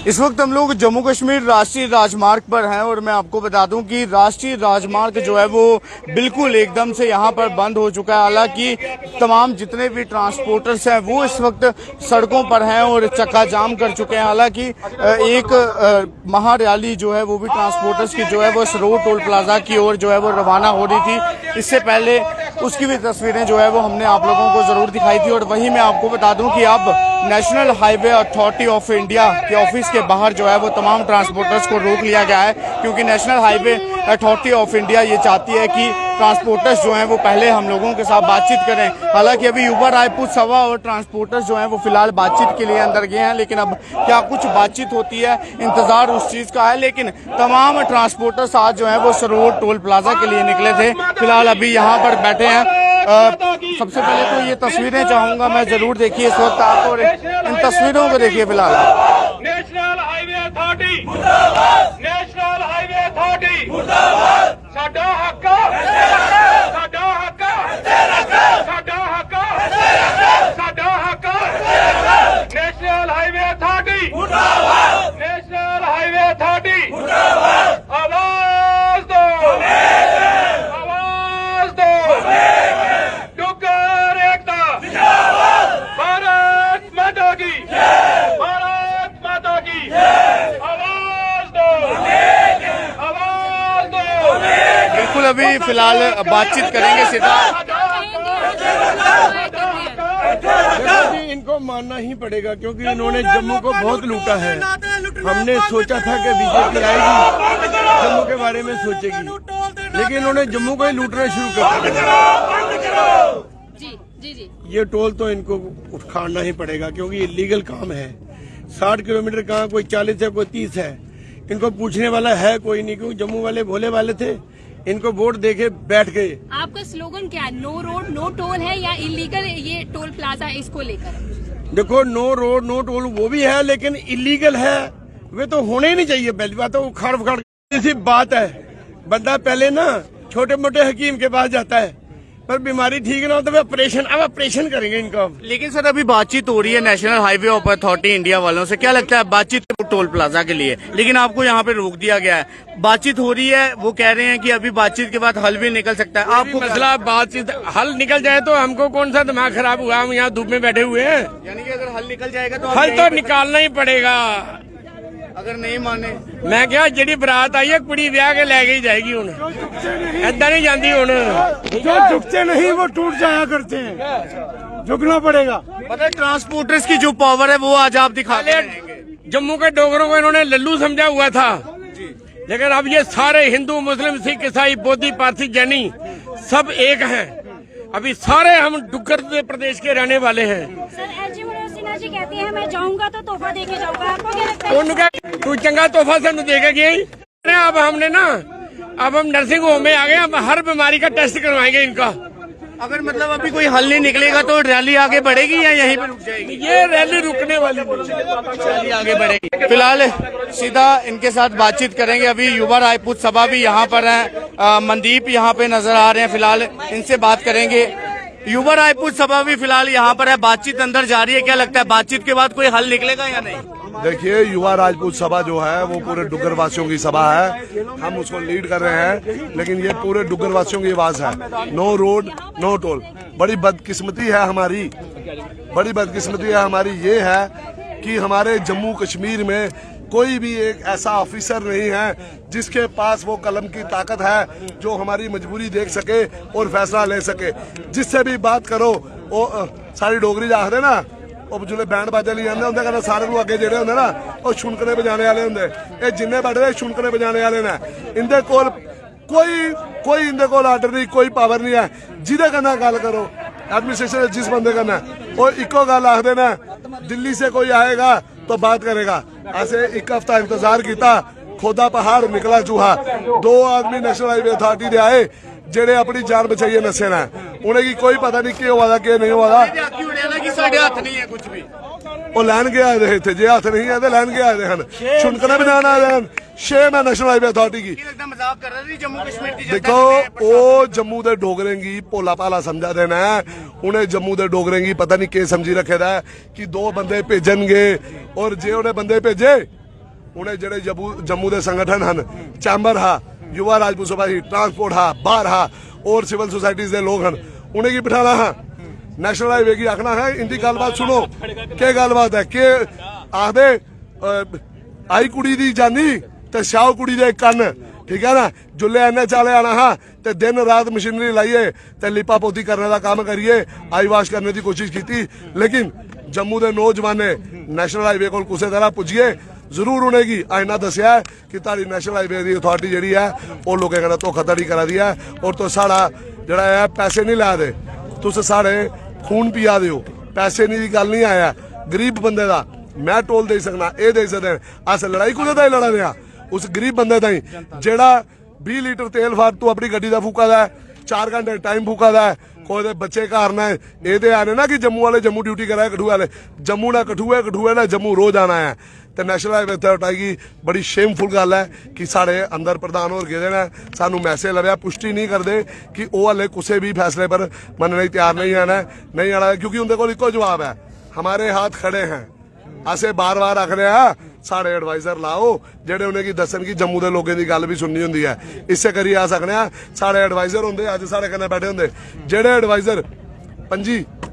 इस वक्त हम लोग जम्मू कश्मीर राष्ट्रीय राजमार्ग पर हैं और मैं आपको बता दूं कि राष्ट्रीय राजमार्ग जो है वो बिल्कुल एकदम से यहां पर बंद हो चुका है। हालांकि तमाम जितने भी ट्रांसपोर्टर्स हैं वो इस वक्त सड़कों पर हैं और चक्का जाम कर चुके हैं। हालांकि एक महारैली जो है वो भी ट्रांसपोर्टर्स की जो है वो सरोवर टोल प्लाजा की ओर जो है वो रवाना हो रही थी। इससे पहले उसकी भी तस्वीरें जो है वो हमने आप लोगों को जरूर दिखाई थी। और वहीं मैं आपको बता दूं कि अब national highway authority of India के ऑफिस के बाहर जो है वो तमाम ट्रांसपोर्टर्स को रोक लिया गया है, क्योंकि national highway authority of India ये चाहती है कि ट्रांसपोर्टर्स जो हैं वो पहले हम लोगों के साथ बातचीत करें। हालांकि अभी युवा रायपुर सभा और ट्रांसपोर्टर्स जो हैं वो फिलहाल बातचीत के लिए अंदर गए हैं, लेकिन अब क्या कुछ बातचीत होती है इंतजार उस चीज का है। लेकिन तमाम ट्रांसपोर्टर्स आज जो है वो सरोवर टोल प्लाजा के लिए निकले थे, फिलहाल अभी यहाँ पर बैठे हैं। सबसे पहले तो ये तस्वीरें चाहूंगा मैं जरूर देखिए इस वक्त आप, और इन तस्वीरों को देखिए फिलहाल। नेशनल हाईवे अथॉरिटी मुर्दाबाद, नेशनल हाईवे अथॉरिटी मुर्दाबाद, साडा हक साडा हक साडा हक साडा हक, नेशनल हाईवे अथॉरिटी मुर्दाबाद, नेशनल हाईवे अथॉरिटी मुर्दाबाद, आवाज दो आवाज दो, डुग्गर एकता जिंदाबाद, भारत माता की भारत माता की आवाज दो आवाज दो। बिल्कुल अभी फिलहाल बातचीत करेंगे सीधा। इनको मानना ही पड़ेगा क्योंकि इन्होंने जम्मू को बहुत लूटा है। हमने सोचा था कि बीजेपी आएगी जम्मू के बारे में सोचेगी, लेकिन इन्होंने जम्मू को ही लूटना शुरू कर दिया। जी। ये टोल तो इनको उखाड़ना ही पड़ेगा क्योंकि इलीगल काम है। 60 किलोमीटर कहाँ, कोई 40 है कोई 30 है। इनको पूछने वाला है कोई नहीं, क्योंकि जम्मू वाले भोले वाले थे, इनको वोट देके बैठ गए। आपका स्लोगन क्या है? नो रोड नो टोल है या इलीगल ये टोल प्लाजा इसको लेकर? देखो, नो रोड नो टोल वो भी है, लेकिन इलीगल है, वे तो होने ही नहीं चाहिए। पहली बात तो उखाड़ उखाड़ ऐसी बात है। बंदा पहले ना छोटे मोटे हकीम के पास जाता है, पर बीमारी ठीक ना हो तो वे ऑपरेशन करेंगे इनका। लेकिन सर अभी बातचीत हो रही है national highway of authority India वालों से, क्या लगता है बातचीत टोल प्लाजा के लिए, लेकिन आपको यहाँ पे रोक दिया गया है। बातचीत हो रही है, वो कह रहे हैं कि अभी बातचीत के बाद हल भी निकल सकता है। आपको मसला बातचीत हल निकल जाए तो हमको कौन सा दिमाग खराब हुआ, हम यहाँ धूप में बैठे हुए हैं। यानी कि अगर हल निकल जाएगा तो हल तो निकालना ही पड़ेगा। अगर नहीं माने मैं क्या, जी बरात आई है कुड़ी ब्याह के ले गई जाएगी हूँ, ऐदा नहीं जाती हूँ। जो झुकते नहीं वो टूट जाया करते हैं, झुकना पड़ेगा। पता है ट्रांसपोर्टर्स की जो पावर है वो आज आप दिखा रहे हैं। जम्मू के डोगरों को इन्होंने लल्लू समझा हुआ था, लेकिन अब ये सारे हिंदू मुस्लिम सिख ईसाई बौद्धी पारसी जैनी सब एक हैं। अभी सारे हम डुग्गर प्रदेश के रहने वाले हैं। सर जी कहती है मैं जाऊंगा तो तोहफा देके जाऊंगा, आपको क्या लगता है? उनका तू चंगा तोहफा से देगा गया। अब हमने ना, अब हम नर्सिंग होम में आ गए, अब हर बीमारी का टेस्ट करवाएंगे इनका। अगर मतलब अभी कोई हल नहीं निकलेगा तो रैली आगे बढ़ेगी या यहीं पे रुक जाएगी? ये रैली रुकने वाली रैली आगे बढ़ेगी। फिलहाल सीधा इनके साथ बातचीत करेंगे। अभी युवा रायपुर सभा भी यहाँ पर है, मनदीप यहाँ पे नजर आ रहे हैं, फिलहाल इनसे बात करेंगे। युवा रायपुर सभा भी फिलहाल यहाँ पर है, बातचीत अंदर जारी है। क्या लगता है बातचीत के बाद कोई हल निकलेगा या नहीं? देखिए, युवा राजपूत सभा जो है वो पूरे डुग्गर वासियों की सभा है, हम उसको लीड कर रहे हैं, लेकिन ये पूरे डुग्गर वासियों की आवाज है। No road no toll. बड़ी बदकिस्मती है हमारी, बड़ी बदकिस्मती है हमारी ये है कि हमारे जम्मू कश्मीर में कोई भी एक ऐसा ऑफिसर नहीं है जिसके पास वो कलम की ताकत है जो हमारी मजबूरी देख सके और फैसला ले सके। जिससे भी बात करो वो सारी डोगरी आखदे ना, ਉਹ ਜਿਹੜੇ ਬੈਂਡ ਬਾਜਾ ਲਈ ਜਾਂਦੇ ਹੁੰਦੇ ਕਹਿੰਦੇ ਸਾਰੇ ਨੂੰ ਅੱਗੇ ਜਿਹੜੇ ਹੁੰਦੇ ਨਾ ਉਹ ਛੁਣਕਣੇ ਵਜਾਣੇ ਵਾਲੇ ਹੁੰਦੇ। ਇਹ ਜਿੰਨੇ ਬੈਠੇ ਛੁਣਕਣੇ ਵਜਾਣੇ ਵਾਲੇ ਨੇ, ਇਹਦੇ ਕੋਲ कोई इनके को आर्डर नहीं, कोई पावर नहीं है। जिदे करना गल करो एडमिनिस्ट्रेशन जिस बंदे करना वो इको गल आख देना, दिल्ली से कोई आएगा तो बात करेगा। ऐसे एक हफ्ता इंतजार किया, खोदा पहाड़ निकला चूहा। 2 आदमी नेशनल हाईवे अथॉरिटी दे आए जेड़े अपनी जान बचाइए नशे ने, उन्हें की कोई पता नहीं कि हुआ था कि नहीं हुआ था। वो लैन के आए रहे थे, जे हाथ नहीं है तो लैन के आए हैं, छुनकने भी जाना आए हैं। 6 मैं नेशनल हाईवे अथॉरिटी की मजाक कर रहे थे जम्मू कश्मीर की। देखो, वो जम्मू दे डोगरें की भोला भाला समझा देना है, उन्हें जम्मू दे डोगरें की पता नहीं के समझी रखे दा कि 2 बंदे भेजनगे, और जे उन्हें बंदे भेजे उन्हें जेडे जम्मू के संगठन हैं चैंबर हा युवा राजपूत सभा ही ट्रांसपोर्ट हा बार हा और सिविल सोसाइटीज के लोग हैं उन्हें की बिठाना है नेशनल हाईवे की आखना है इनकी गलबात सुनो क्या गलबात है कि आखदे आई कुड़ी दी जानी ते श्याओ कुड़ी दे कन्न ठीक है ना जुल्ले एने चाले आना हा ते दिन रात मशीनरी लाइए ते लिपा पोती करने का काम करिए आई वाश करने की कोशिश की लेकिन जम्मू के नौजवान ने नेशनल हाईवे को किसी तरह पुजिए जरूर उन्हें की आइना दसिया है कि तारी नेशनल हाईवे की अथॉरिटी जी है वो लोगों का धोखाधड़ी करा दी है और तो साड़ा जरा है पैसे नहीं ला दे तुस साढ़े खून पिया दो पैसे नहीं गल नहीं आया गरीब बंदे का मैं टोल दे सकना ये दे सकते अस लड़ाई कुछ ही लड़ा रहे उस गरीब बंदे ताई जेड़ा 20 लीटर तेल फार तू अपनी गड्डी का फूका दा 4 घंटे टाइम फूका दा कोई बच्चे घर ना ये आने ना कि जम्मू वाले जम्मू ड्यूटी कराए कठुए वाले जम्मू ना कठुए ना जम्मू रोज आना है तो नेशनल हाईवे अथॉरिटी की बड़ी शेमफुल गल है कि साढ़े अंदर प्रधान होर गेदे ने सानू मैसेज लभ्या पुष्टि नहीं करते कि वो हले किसी भी फैसले पर मनने तैयार नहीं आना क्योंकि उनके को इको जवाब है हमारे हाथ खड़े हैं असे बार बार आख रहे हैं साढ़े एडवाइजर लाओ जेडे उन्हें की दसन की जम्मू के लोगों की गल भी सुननी होंगी है इसे करिए आ सकने साढ़े एडवाइजर होंगे अज साढ़े कन्ने बैठे होंगे जेडे एडवाइजर 5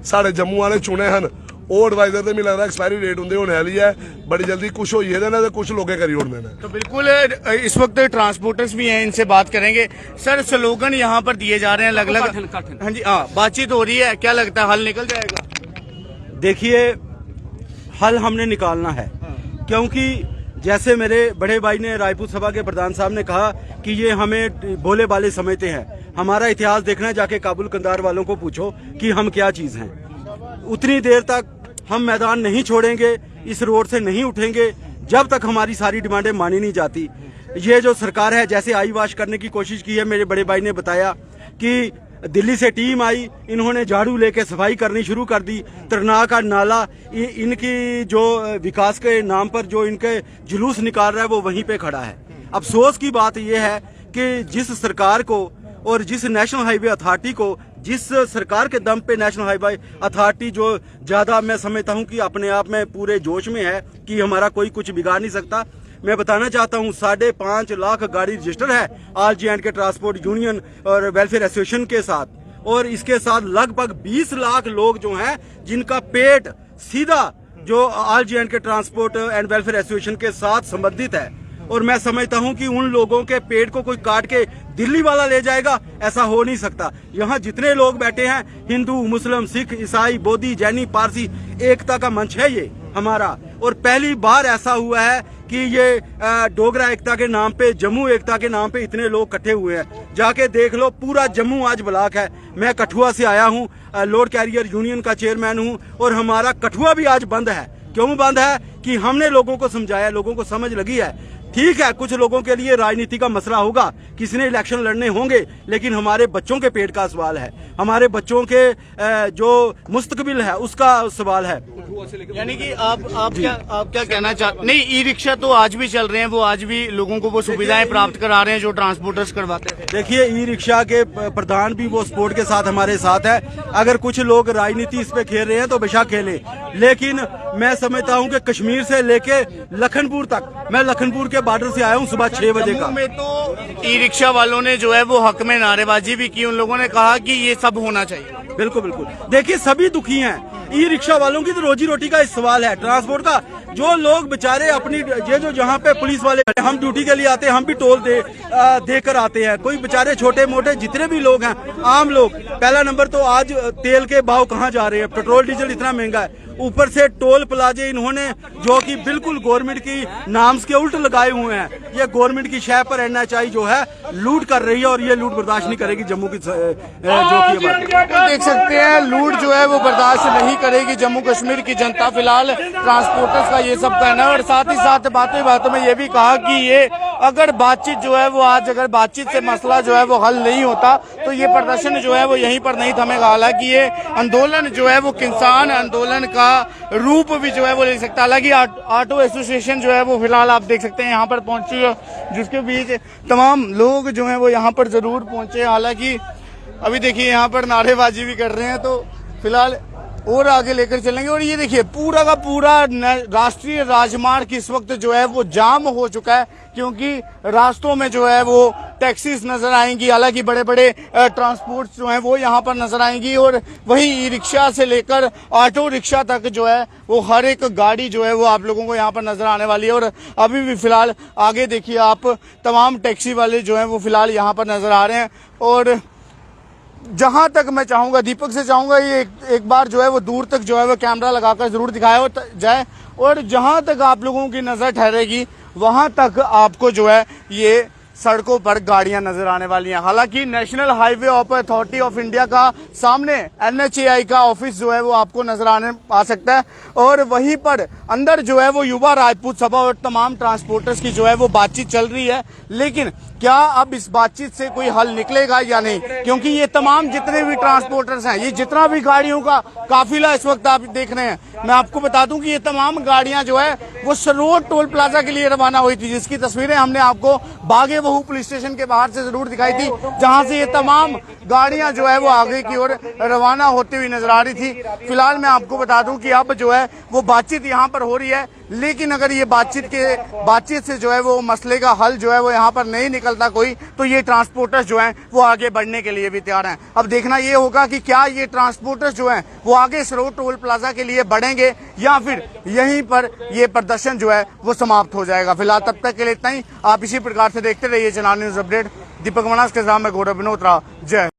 साढ़े जम्मू वाले चुने हैं वो एडवाइजर तो मिलता एक्सपायरी डेट होंगे होने वाली है बड़ी जल्दी कुछ हो ही कुछ लोग करी उड़ने ने तो बिल्कुल इस वक्त ट्रांसपोर्टर्स भी हैं इनसे बात करेंगे सर स्लोगन यहाँ पर दिए जा रहे हैं अलग अलग हाँ जी हाँ बातचीत हो रही है क्या लगता है हल निकल जाएगा देखिए हल हमने निकालना है क्योंकि जैसे मेरे बड़े भाई ने राजपूत सभा के प्रधान साहब ने कहा कि ये हमें भोले भाले समझते हैं हमारा इतिहास देखना है जाके काबुल कंधार वालों को पूछो कि हम क्या चीज हैं उतनी देर तक हम मैदान नहीं छोड़ेंगे इस रोड से नहीं उठेंगे जब तक हमारी सारी डिमांडें मानी नहीं जाती ये जो सरकार है जैसे आई वाश करने की कोशिश की है मेरे बड़े भाई ने बताया कि दिल्ली से टीम आई इन्होंने झाड़ू लेके सफाई करनी शुरू कर दी तरना का नाला इनकी जो विकास के नाम पर जो इनके जुलूस निकाल रहा है वो वहीं पे खड़ा है अफसोस की बात यह है कि जिस सरकार को और जिस नेशनल हाईवे अथॉरिटी को जिस सरकार के दम पे नेशनल हाईवे अथॉरिटी जो ज्यादा मैं समझता हूं कि अपने आप में पूरे जोश में है कि हमारा कोई कुछ बिगाड़ नहीं सकता मैं बताना चाहता हूं 5.5 लाख गाड़ी रजिस्टर है ऑल जे&के ट्रांसपोर्ट यूनियन और वेलफेयर एसोसिएशन के साथ और इसके साथ लगभग 20 लाख लोग जो हैं जिनका पेट सीधा जो all जे&के transport and welfare association के साथ संबंधित है और मैं समझता हूं कि उन लोगों के पेट को कोई काट के दिल्ली वाला ले जाएगा ऐसा हो नहीं सकता यहाँ जितने लोग बैठे हैं हिंदू मुस्लिम सिख ईसाई बोधी जैनी पारसी एकता का मंच है ये हमारा और पहली बार ऐसा हुआ है कि ये डोगरा एकता के नाम पे जम्मू एकता के नाम पे इतने लोग इकट्ठे हुए हैं जाके देख लो पूरा जम्मू आज ब्लॉक है मैं कठुआ से आया हूँ लोड कैरियर यूनियन का चेयरमैन हूँ और हमारा कठुआ भी आज बंद है क्यों बंद है कि हमने लोगों को समझाया लोगों को समझ लगी है ठीक है कुछ लोगों के लिए राजनीति का मसला होगा किसी ने इलेक्शन लड़ने होंगे लेकिन हमारे बच्चों के पेट का सवाल है हमारे बच्चों के जो मुस्तकबिल है उसका सवाल है यानी कि आप क्या कहना चाहते नहीं ई रिक्शा तो आज भी चल रहे हैं वो आज भी लोगों को वो सुविधाएं प्राप्त करा रहे हैं जो ट्रांसपोर्टर्स करवाते हैं देखिए ई रिक्शा के प्रधान भी वो सपोर्ट के साथ हमारे साथ है अगर कुछ लोग राजनीति इस पे खेल रहे हैं तो बेशक खेले लेकिन मैं समझता हूँ कि कश्मीर से लेके लखनपुर तक मैं लखनपुर के बॉर्डर से आया हूँ सुबह 6 बजे का में तो ई रिक्शा वालों ने जो है वो हक में नारेबाजी भी की उन लोगों ने कहा कि ये सब होना चाहिए बिल्कुल बिल्कुल देखिए सभी दुखी हैं ई रिक्शा वालों की तो रोजी रोटी का इस सवाल है ट्रांसपोर्ट का जो लोग बेचारे अपनी ये जो जहाँ पे पुलिस वाले हम ड्यूटी के लिए आते हैं हम भी टोल देकर आते हैं कोई बेचारे छोटे मोटे जितने भी लोग हैं आम लोग पहला नंबर तो आज तेल के भाव कहाँ जा रहे हैं पेट्रोल डीजल इतना महंगा है ऊपर से टोल प्लाजे इन्होंने जो कि बिल्कुल गवर्नमेंट की नाम्स के उल्ट लगाए हुए हैं ये गवर्नमेंट की शय पर NHI जो है लूट कर रही है और ये लूट बर्दाश्त नहीं करेगी जम्मू की जो की देख सकते हैं लूट जो है वो बर्दाश्त नहीं करेगी जम्मू कश्मीर की जनता फिलहाल ट्रांसपोर्टर्स का ये सब कहना है और साथ ही साथ बातों में ये भी कहा कि ये अगर बातचीत जो है वो आज अगर बातचीत से मसला जो है वो हल नहीं होता तो ये प्रदर्शन जो है वो यहीं पर नहीं थमेगा हालांकि ये आंदोलन जो है वो किसान आंदोलन का रूप भी जो है वो ले सकता है हालांकि ऑटो एसोसिएशन जो है वो फिलहाल आप देख सकते हैं यहाँ पर पहुंची है जिसके बीच तमाम लोग जो हैं वो यहाँ पर जरूर पहुंचे हालांकि अभी देखिए यहाँ पर नारेबाजी भी कर रहे हैं तो फिलहाल और आगे लेकर चलेंगे। और ये देखिए पूरा का पूरा राष्ट्रीय राजमार्ग इस वक्त जो है वो जाम हो चुका है, क्योंकि रास्तों में जो है वो टैक्सीज नजर आएंगी, हालांकि बड़े बड़े ट्रांसपोर्ट जो हैं वो यहाँ पर नजर आएंगी, और वही ई रिक्शा से लेकर ऑटो रिक्शा तक जो है वो हर एक गाड़ी जो है वो आप लोगों को यहाँ पर नजर आने वाली है। और अभी भी फिलहाल आगे देखिए आप, तमाम टैक्सी वाले जो हैं वो फिलहाल यहाँ पर नजर आ रहे हैं। और जहां तक मैं चाहूंगा, दीपक से चाहूंगा ये एक बार जो है वो दूर तक जो है वो कैमरा लगाकर जरूर दिखाया जाए, और जहां तक आप लोगों की नजर ठहरेगी वहां तक आपको जो है ये सड़कों पर गाड़ियां नजर आने वाली हैं। हालांकि national highway authority of India का सामने NHAI का ऑफिस जो है वो आपको नजर आ सकता है, और वहीं पर अंदर जो है वो युवा राजपूत सभा और तमाम ट्रांसपोर्टर्स की जो है वो बातचीत चल रही है। लेकिन क्या अब इस बातचीत से कोई हल निकलेगा या नहीं, क्योंकि ये तमाम जितने भी ट्रांसपोर्टर्स हैं, ये जितना भी गाड़ियों का काफिला इस वक्त आप देख रहे हैं, मैं आपको बता दूं कि ये तमाम गाड़ियां जो है वो सरोड टोल प्लाजा के लिए रवाना हुई थी, जिसकी तस्वीरें हमने आपको बागे बहू पुलिस स्टेशन के बाहर से जरूर दिखाई थी, जहां से ये तमाम गाड़ियां जो है वो आगे की ओर रवाना होती हुई नजर आ रही थी। फिलहाल मैं आपको बता दूं कि अब जो है वो बातचीत यहाँ पर हो रही है, लेकिन अगर ये बातचीत से जो है वो मसले का हल जो है वो यहाँ पर नहीं निकलता कोई, तो ये ट्रांसपोर्टर्स जो हैं वो आगे बढ़ने के लिए भी तैयार हैं। अब देखना ये होगा कि क्या ये ट्रांसपोर्टर्स जो हैं वो आगे सरोड टोल प्लाजा के लिए बढ़ेंगे या फिर यहीं पर ये प्रदर्शन जो है वो समाप्त हो जाएगा। फिलहाल तब तक के लिए इतना ही। आप इसी प्रकार से देखते रहिए चेनार न्यूज अपडेट। दीपक मनास के साथ मैं गौरव विनोत्रा। जय।